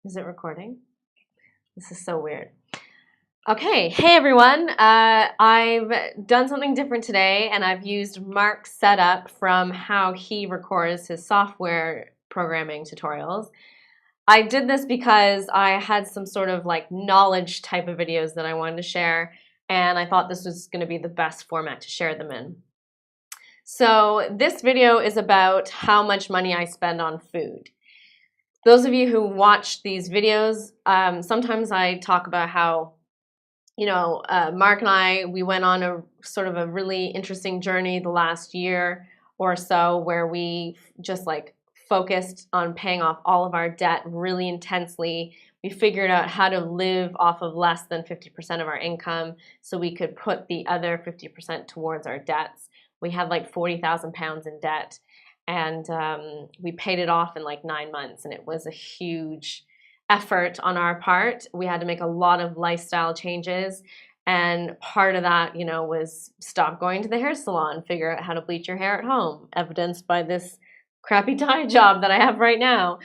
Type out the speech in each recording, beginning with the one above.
Is it recording? This is so weird. Okay, hey everyone. I've done something different today, and I've used Mark's setup from how he records his software programming tutorials. I did this because I had some sort of like knowledge type of videos that I wanted to share, and I thought this was going to be the best format to share them in. So this video is about how much money I spend on food. Those of you who watch these videos, sometimes I talk about how, Mark and I, we went on a sort of a really interesting journey the last year or so where we just like focused on paying off all of our debt really intensely. We figured out how to live off of less than 50% of our income so we could put the other 50% towards our debts. We had like 40,000 pounds in debt, and we paid it off in like 9 months, and it was a huge effort on our part. We had to make a lot of lifestyle changes, and part of that, was stop going to the hair salon, figure out how to bleach your hair at home, evidenced by this crappy dye job that I have right now.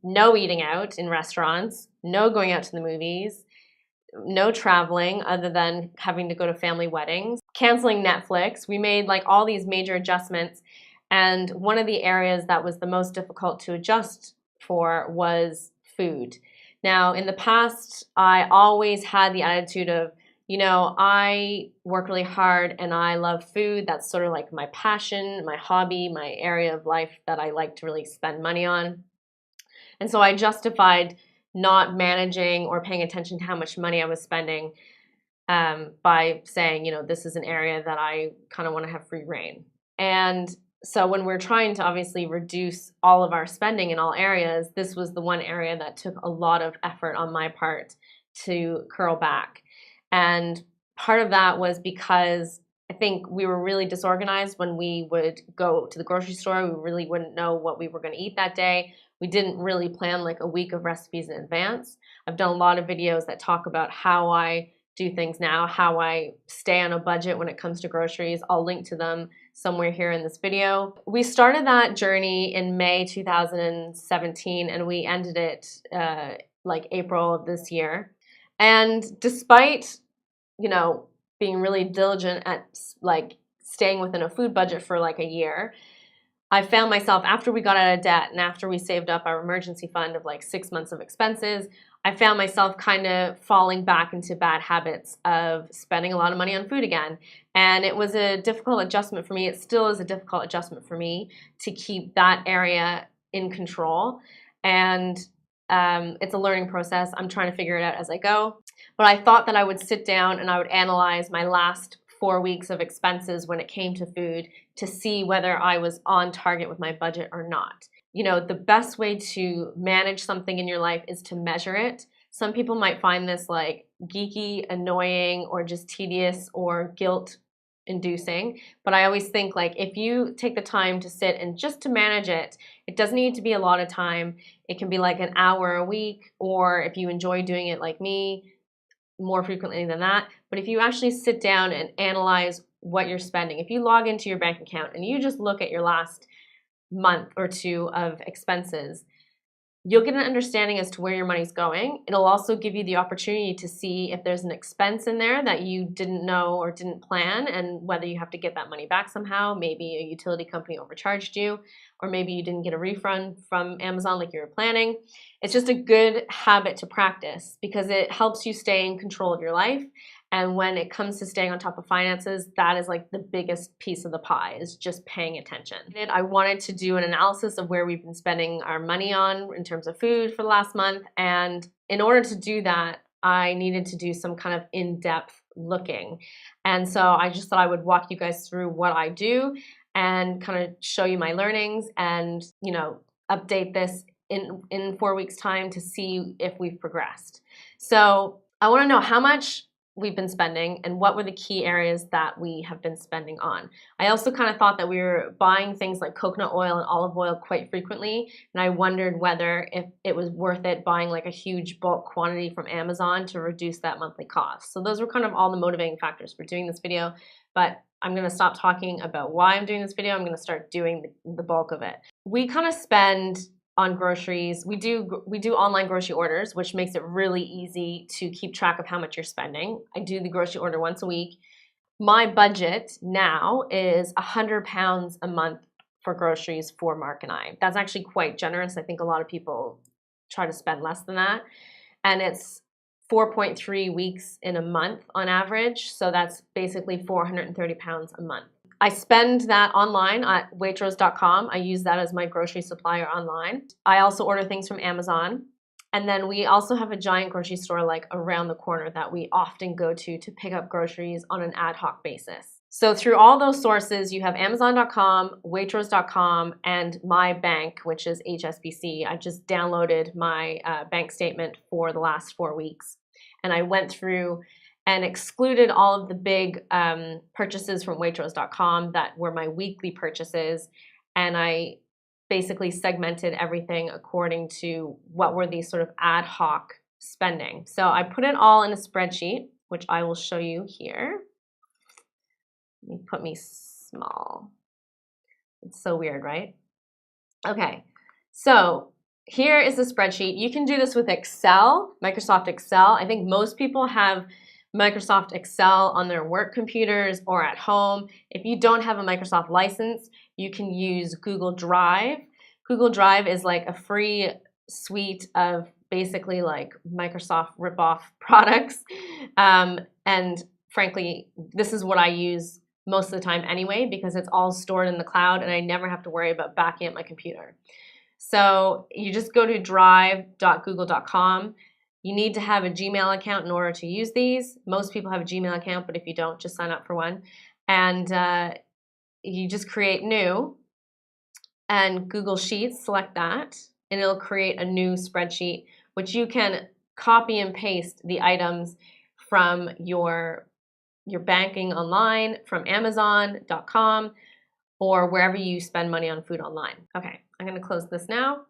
No eating out in restaurants, no going out to the movies, no traveling other than having to go to family weddings, canceling Netflix. We made like all these major adjustments, and one of the areas that was the most difficult to adjust for was food. Now, in the past, I always had the attitude of, I work really hard and I love food. That's sort of like my passion, my hobby, my area of life that I like to really spend money on. And so I justified not managing or paying attention to how much money I was spending by saying, this is an area that I kind of want to have free reign. And so when we're trying to obviously reduce all of our spending in all areas, this was the one area that took a lot of effort on my part to curl back. And part of that was because I think we were really disorganized when we would go to the grocery store. We really wouldn't know what we were going to eat that day. We didn't really plan like a week of recipes in advance. I've done a lot of videos that talk about how I do things now, how I stay on a budget when it comes to groceries. I'll link to them somewhere here in this video. We started that journey in May 2017, and we ended it like April of this year. And despite, being really diligent at like staying within a food budget for like a year, I found myself, after we got out of debt and after we saved up our emergency fund of like 6 months of expenses, I found myself kind of falling back into bad habits of spending a lot of money on food again. And it was a difficult adjustment for me. It still is a difficult adjustment for me to keep that area in control. And it's a learning process. I'm trying to figure it out as I go. But I thought that I would sit down and I would analyze my last 4 weeks of expenses when it came to food to see whether I was on target with my budget or not. The best way to manage something in your life is to measure it. Some people might find this like geeky, annoying, or just tedious or guilt-inducing. But I always think like if you take the time to sit and just to manage it, it doesn't need to be a lot of time. It can be like an hour a week, or if you enjoy doing it like me, more frequently than that. But if you actually sit down and analyze what you're spending, if you log into your bank account and you just look at your last month or two of expenses, you'll get an understanding as to where your money's going. It'll also give you the opportunity to see if there's an expense in there that you didn't know or didn't plan, and whether you have to get that money back somehow. Maybe a utility company overcharged you, or maybe you didn't get a refund from Amazon like you were planning. It's just a good habit to practice because it helps you stay in control of your life. And when it comes to staying on top of finances, that is like the biggest piece of the pie, is just paying attention. I wanted to do an analysis of where we've been spending our money on in terms of food for the last month. And in order to do that, I needed to do some kind of in-depth looking. And so I just thought I would walk you guys through what I do and kind of show you my learnings and, update this in 4 weeks' time to see if we've progressed. So I want to know how much we've been spending and what were the key areas that we have been spending on. I also kind of thought that we were buying things like coconut oil and olive oil quite frequently, and I wondered whether if it was worth it buying like a huge bulk quantity from Amazon to reduce that monthly cost. So those were kind of all the motivating factors for doing this video, but I'm going to stop talking about why I'm doing this video. I'm going to start doing the bulk of it. We kind of spend on groceries. We do online grocery orders, which makes it really easy to keep track of how much you're spending. I do the grocery order once a week. My budget now is £100 a month for groceries for Mark and I. That's actually quite generous. I think a lot of people try to spend less than that. And it's 4.3 weeks in a month on average. So that's basically £430 a month. I spend that online at Waitrose.com. I use that as my grocery supplier online. I also order things from Amazon. And then we also have a giant grocery store like around the corner that we often go to pick up groceries on an ad hoc basis. So through all those sources, you have Amazon.com, Waitrose.com, and my bank, which is HSBC. I just downloaded my bank statement for the last 4 weeks. And I went through and excluded all of the big purchases from Waitrose.com that were my weekly purchases. And I basically segmented everything according to what were these sort of ad hoc spending. So I put it all in a spreadsheet, which I will show you here. Let me put me small. It's so weird, right? Okay, so here is the spreadsheet. You can do this with Excel, Microsoft Excel. I think most people have Microsoft Excel on their work computers or at home. If you don't have a Microsoft license, you can use Google Drive. Google Drive is like a free suite of basically like Microsoft ripoff products. And frankly, this is what I use most of the time anyway, because it's all stored in the cloud and I never have to worry about backing up my computer. So you just go to drive.google.com. You need to have a Gmail account in order to use these. Most people have a Gmail account, but if you don't, just sign up for one. And you just create new, and Google Sheets, select that, and it'll create a new spreadsheet, which you can copy and paste the items from your banking online, from Amazon.com, or wherever you spend money on food online. Okay, I'm gonna close this now.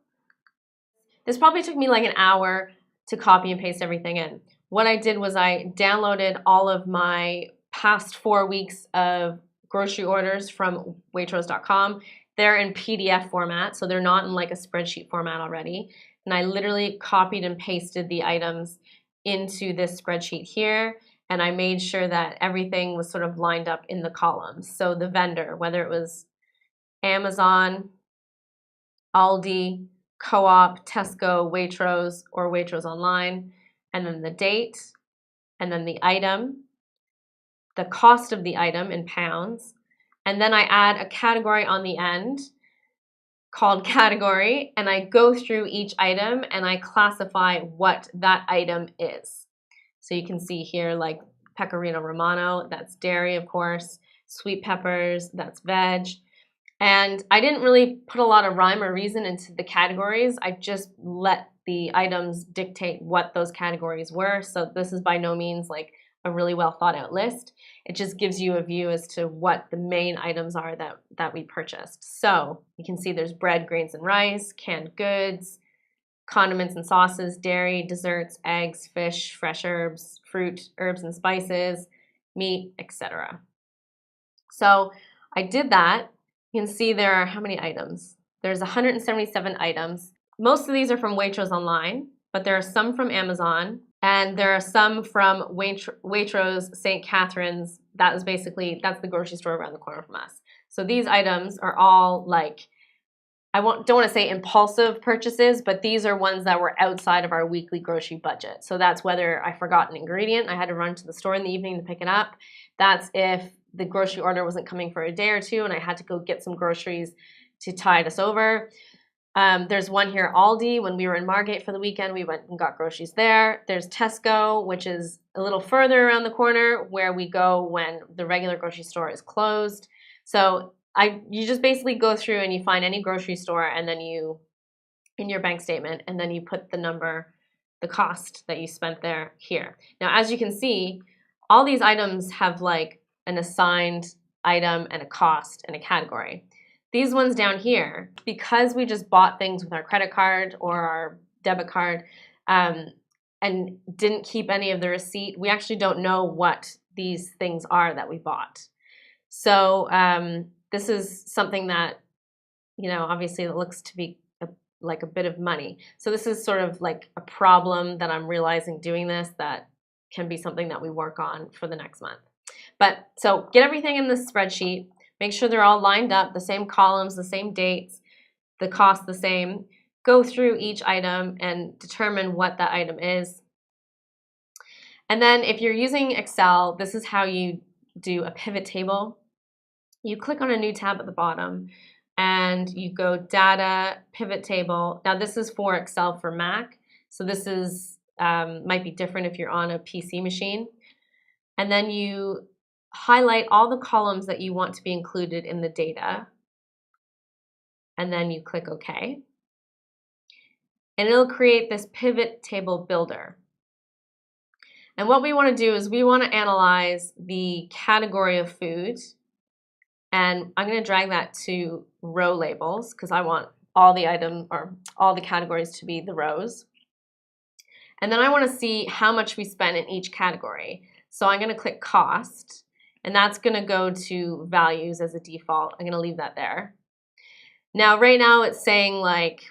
This probably took me like an hour to copy and paste everything in. What I did was I downloaded all of my past 4 weeks of grocery orders from Waitrose.com. They're in PDF format, so they're not in like a spreadsheet format already. And I literally copied and pasted the items into this spreadsheet here, and I made sure that everything was sort of lined up in the columns. So the vendor, whether it was Amazon, Aldi, Co-op, Tesco, Waitrose, or Waitrose Online, and then the date, and then the item, the cost of the item in pounds, and then I add a category on the end called category, and I go through each item and I classify what that item is. So you can see here like pecorino romano, that's dairy of course, sweet peppers, that's veg. And I didn't really put a lot of rhyme or reason into the categories. I just let the items dictate what those categories were. So this is by no means like a really well thought out list. It just gives you a view as to what the main items are that we purchased. So you can see there's bread, grains, and rice, canned goods, condiments and sauces, dairy, desserts, eggs, fish, fresh herbs, fruit, herbs and spices, meat, etc. So I did that. You can see there are how many items? There's 177 items. Most of these are from Waitrose Online, but there are some from Amazon, and there are some from Waitrose St. Catherine's. That's the grocery store around the corner from us. So these items are all like, don't want to say impulsive purchases, but these are ones that were outside of our weekly grocery budget. So that's whether I forgot an ingredient, I had to run to the store in the evening to pick it up. That's if the grocery order wasn't coming for a day or two and I had to go get some groceries to tide us over. There's one here, Aldi. When we were in Margate for the weekend, we went and got groceries there. There's Tesco, which is a little further around the corner, where we go when the regular grocery store is closed. So you just basically go through and you find any grocery store, and then in your bank statement, and then you put the number, the cost that you spent there here. Now, as you can see, all these items have like an assigned item and a cost and a category. These ones down here, because we just bought things with our credit card or our debit card and didn't keep any of the receipt, we actually don't know what these things are that we bought. So this is something that, obviously it looks to be like a bit of money. So this is sort of like a problem that I'm realizing doing this that can be something that we work on for the next month. But so get everything in this spreadsheet, make sure they're all lined up, the same columns, the same dates, the cost the same. Go through each item and determine what that item is. And then if you're using Excel, this is how you do a pivot table. You click on a new tab at the bottom and you go Data, Pivot Table. Now this is for Excel for Mac, so this is might be different if you're on a PC machine. And then you highlight all the columns that you want to be included in the data, and then you click OK. And it'll create this pivot table builder. And what we want to do is we want to analyze the category of food. And I'm going to drag that to row labels because I want all the item or all the categories to be the rows. And then I want to see how much we spent in each category. So I'm going to click cost, and that's going to go to values as a default. I'm going to leave that there. Now, right now it's saying like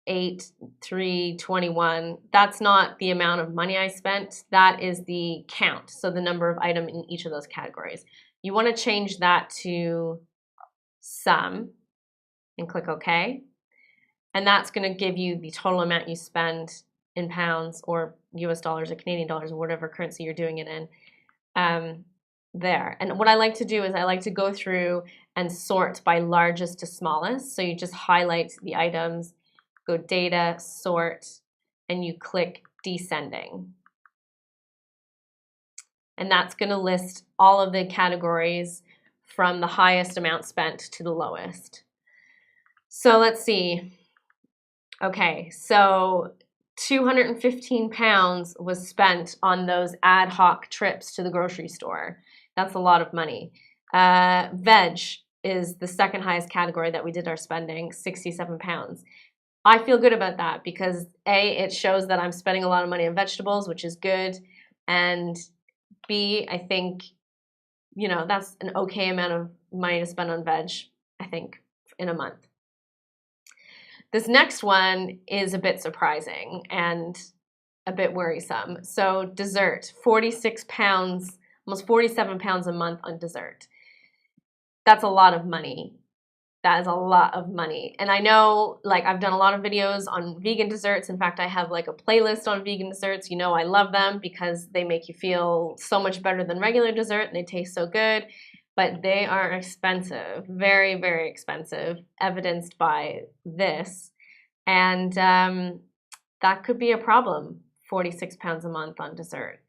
8, 3, 21. That's not the amount of money I spent. That is the count, so the number of items in each of those categories. You want to change that to sum and click OK. And that's going to give you the total amount you spend in pounds or US dollars or Canadian dollars or whatever currency you're doing it in there. And what I like to do is I like to go through and sort by largest to smallest. So you just highlight the items, go data, sort, and you click descending. And that's going to list all of the categories from the highest amount spent to the lowest. So let's see. Okay, so 215 pounds was spent on those ad hoc trips to the grocery store. That's a lot of money. Veg is the second highest category that we did our spending, 67 pounds. I feel good about that because A, it shows that I'm spending a lot of money on vegetables, which is good, and B, I think, you know, that's an okay amount of money to spend on veg, I think, in a month. This next one is a bit surprising and a bit worrisome. So dessert, 46 pounds, almost 47 pounds a month on dessert. That's a lot of money. That is a lot of money. And I know, like, I've done a lot of videos on vegan desserts. In fact, I have like a playlist on vegan desserts. You know, I love them because they make you feel so much better than regular dessert and they taste so good. But they are expensive, very, very expensive, evidenced by this. And that could be a problem, 46 pounds a month on dessert.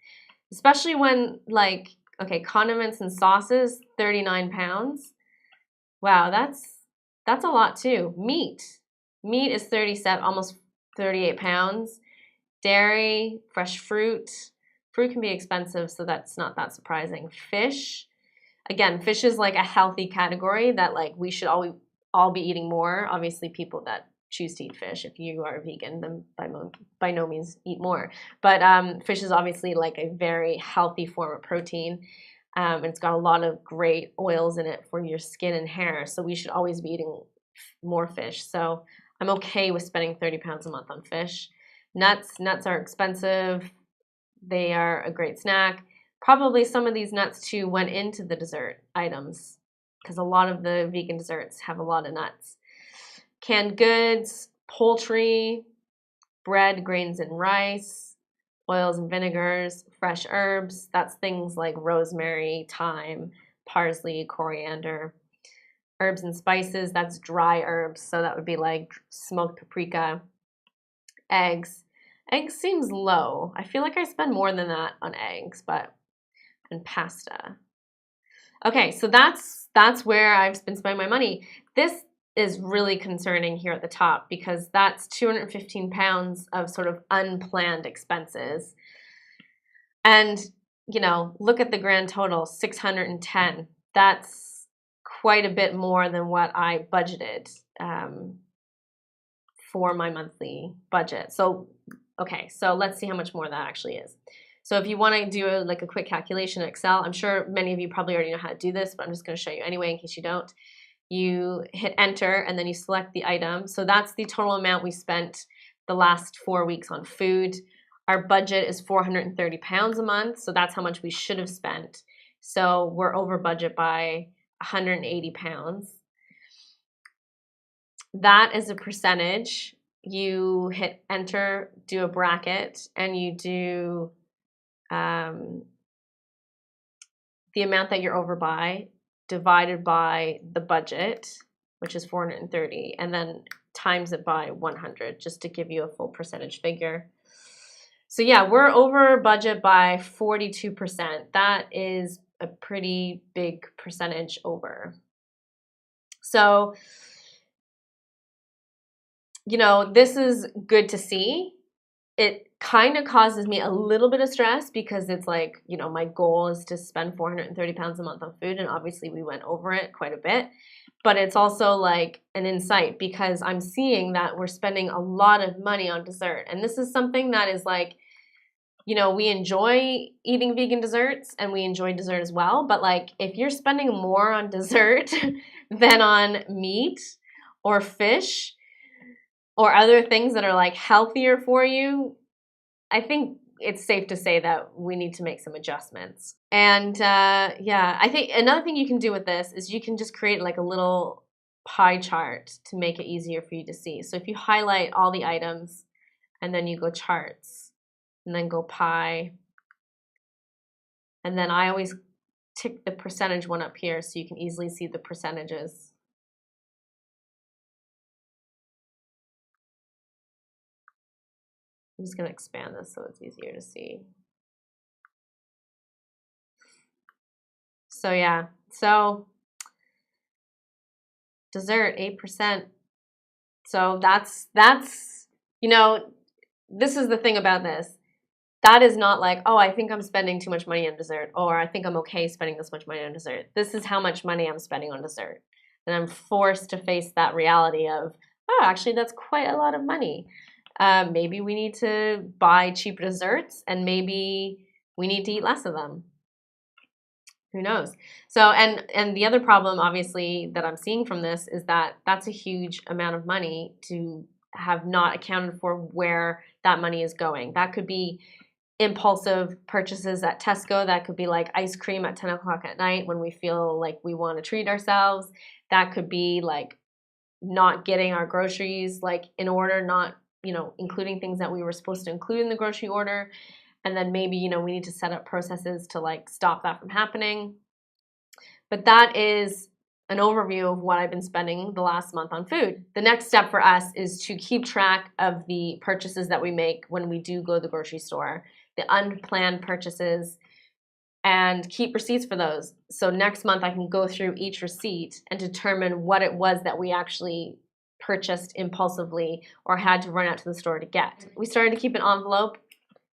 Especially when, like, okay, condiments and sauces, 39 pounds. Wow, that's a lot too. Meat is 37, almost 38 pounds. Dairy, fresh fruit. Fruit can be expensive, so that's not that surprising. Fish, again, fish is like a healthy category that like we should all be eating more. Obviously, people that choose to eat fish, if you are a vegan, then by no means eat more. But fish is obviously like a very healthy form of protein. And it's got a lot of great oils in it for your skin and hair. So we should always be eating more fish. So I'm okay with spending 30 pounds a month on fish. Nuts are expensive. They are a great snack. Probably some of these nuts too went into the dessert items because a lot of the vegan desserts have a lot of nuts. Canned goods, poultry, bread, grains, and rice, oils and vinegars, fresh herbs. That's things like rosemary, thyme, parsley, coriander. Herbs and spices, that's dry herbs. So that would be like smoked paprika. Eggs. Eggs seems low. I feel like I spend more than that on eggs, and pasta. Okay, so that's where I've been spending my money. This is really concerning here at the top because that's 215 pounds of sort of unplanned expenses. And, you know, look at the grand total, 610. That's quite a bit more than what I budgeted for my monthly budget. So, okay, so let's see how much more that actually is. So if you want to do like a quick calculation in Excel, I'm sure many of you probably already know how to do this, but I'm just going to show you anyway in case you don't. you hit enter, and then you select the item. So that's the total amount we spent the last 4 weeks on food. Our budget is £430 a month, so that's how much we should have spent. So we're over budget by £180. That is a percentage. You hit enter, do a bracket, and you do the amount that you're over by divided by the budget, which is 430, and then times it by 100 just to give you a full percentage figure. So yeah, we're over budget by 42%. That is a pretty big percentage over. So, you know, this is good to see. It kind of causes me a little bit of stress because it's like, you know, my goal is to spend £430 a month on food, and obviously we went over it quite a bit. But it's also like an insight because I'm seeing that we're spending a lot of money on dessert. And this is something that is like, you know, we enjoy eating vegan desserts and we enjoy dessert as well. But like if you're spending more on dessert than on meat or fish or other things that are like healthier for you, I think it's safe to say that we need to make some adjustments. And yeah, I think another thing you can do with this is you can just create like a little pie chart to make it easier for you to see. So if you highlight all the items and then you go charts and then go pie, and then I always tick the percentage one up here so you can easily see the percentages. I'm just going to expand this so it's easier to see. So yeah, so dessert, 8%. So that's, you know, this is the thing about this. That is not like, oh, I think I'm spending too much money on dessert, or I think I'm okay spending this much money on dessert. This is how much money I'm spending on dessert. And I'm forced to face that reality of, oh, actually, that's quite a lot of money. Maybe we need to buy cheaper desserts, and maybe we need to eat less of them. Who knows? So, and the other problem, obviously, that I'm seeing from this is that that's a huge amount of money to have not accounted for where that money is going. That could be impulsive purchases at Tesco. That could be like ice cream at 10 o'clock at night when we feel like we want to treat ourselves. That could be like not getting our groceries like in order, not, you know, including things that we were supposed to include in the grocery order. And then maybe, you know, we need to set up processes to like stop that from happening. But that is an overview of what I've been spending the last month on food. The next step for us is to keep track of the purchases that we make when we do go to the grocery store, the unplanned purchases, and keep receipts for those. So next month I can go through each receipt and determine what it was that we actually purchased impulsively or had to run out to the store to get. We started to keep an envelope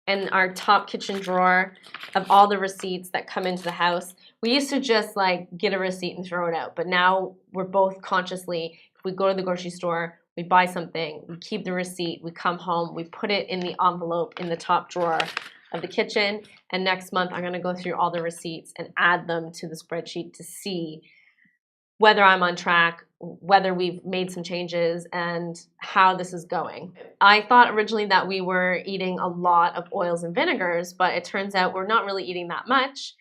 in our top kitchen drawer of all the receipts that come into the house. We used to just like get a receipt and throw it out, but now we're both consciously, if we go to the grocery store, we buy something, we keep the receipt, we come home, we put it in the envelope in the top drawer of the kitchen, and next month I'm gonna go through all the receipts and add them to the spreadsheet to see whether I'm on track, whether we've made some changes, and how this is going. I thought originally that we were eating a lot of oils and vinegars, but it turns out we're not really eating that much,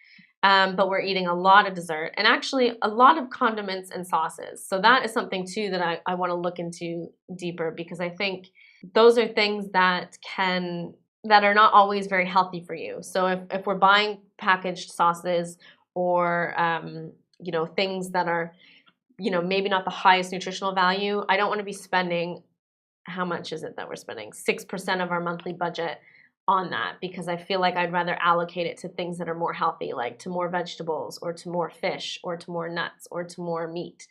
but we're eating a lot of dessert and actually a lot of condiments and sauces. So that is something too that I want to look into deeper, because I think those are things that are not always very healthy for you. So if we're buying packaged sauces or you know, things that are, you know, maybe not the highest nutritional value, I don't want to be spending, how much is it that we're spending? 6% of our monthly budget on that, because I feel like I'd rather allocate it to things that are more healthy, like to more vegetables or to more fish or to more nuts or to more meat.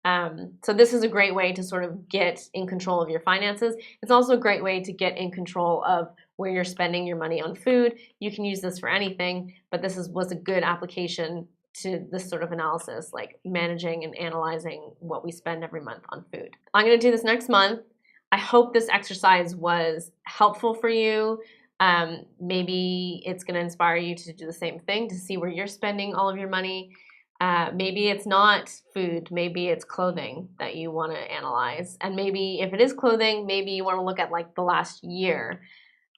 So this is a great way to sort of get in control of your finances. It's also a great way to get in control of where you're spending your money on food. You can use this for anything, but this was a good application to this sort of analysis, like managing and analyzing what we spend every month on food. I'm going to do this next month. I hope this exercise was helpful for you. Maybe it's going to inspire you to do the same thing, to see where you're spending all of your money. Maybe it's not food, maybe it's clothing that you want to analyze. And maybe if it is clothing, maybe you want to look at like the last year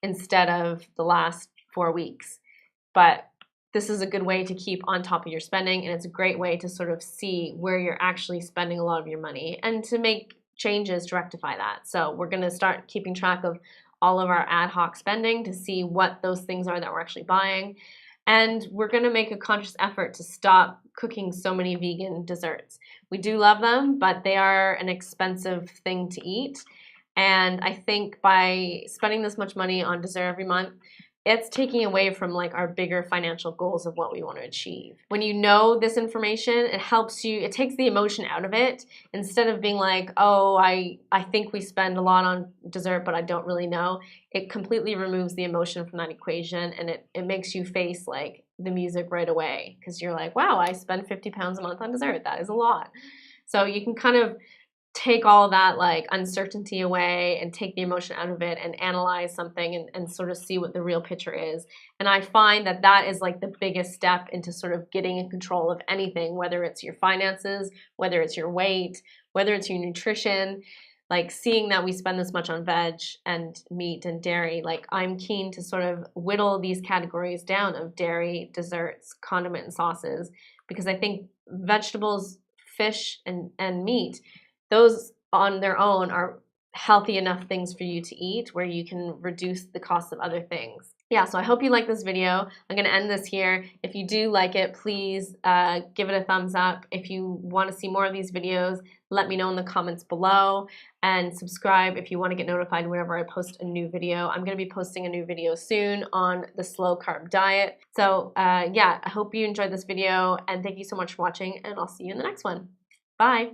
instead of the last 4 weeks. But this is a good way to keep on top of your spending, and it's a great way to sort of see where you're actually spending a lot of your money and to make changes to rectify that. So we're going to start keeping track of all of our ad hoc spending to see what those things are that we're actually buying. And we're going to make a conscious effort to stop cooking so many vegan desserts. We do love them, but they are an expensive thing to eat. And I think by spending this much money on dessert every month, it's taking away from like our bigger financial goals of what we want to achieve. When you know this information, it helps you, it takes the emotion out of it. Instead of being like, oh, I think we spend a lot on dessert, but I don't really know. It completely removes the emotion from that equation, and it makes you face like the music right away, because you're like, wow, I spend 50 pounds a month on dessert. That is a lot. So you can kind of take all that like uncertainty away and take the emotion out of it and analyze something and sort of see what the real picture is. And I find that that is like the biggest step into sort of getting in control of anything, whether it's your finances, whether it's your weight, whether it's your nutrition. Like seeing that we spend this much on veg and meat and dairy, like I'm keen to sort of whittle these categories down of dairy, desserts, condiment and sauces, because I think vegetables, fish and meat, those on their own are healthy enough things for you to eat where you can reduce the cost of other things. Yeah, so I hope you like this video. I'm going to end this here. If you do like it, please give it a thumbs up. If you want to see more of these videos, let me know in the comments below, and subscribe if you want to get notified whenever I post a new video. I'm going to be posting a new video soon on the slow carb diet. So yeah, I hope you enjoyed this video, and thank you so much for watching, and I'll see you in the next one. Bye.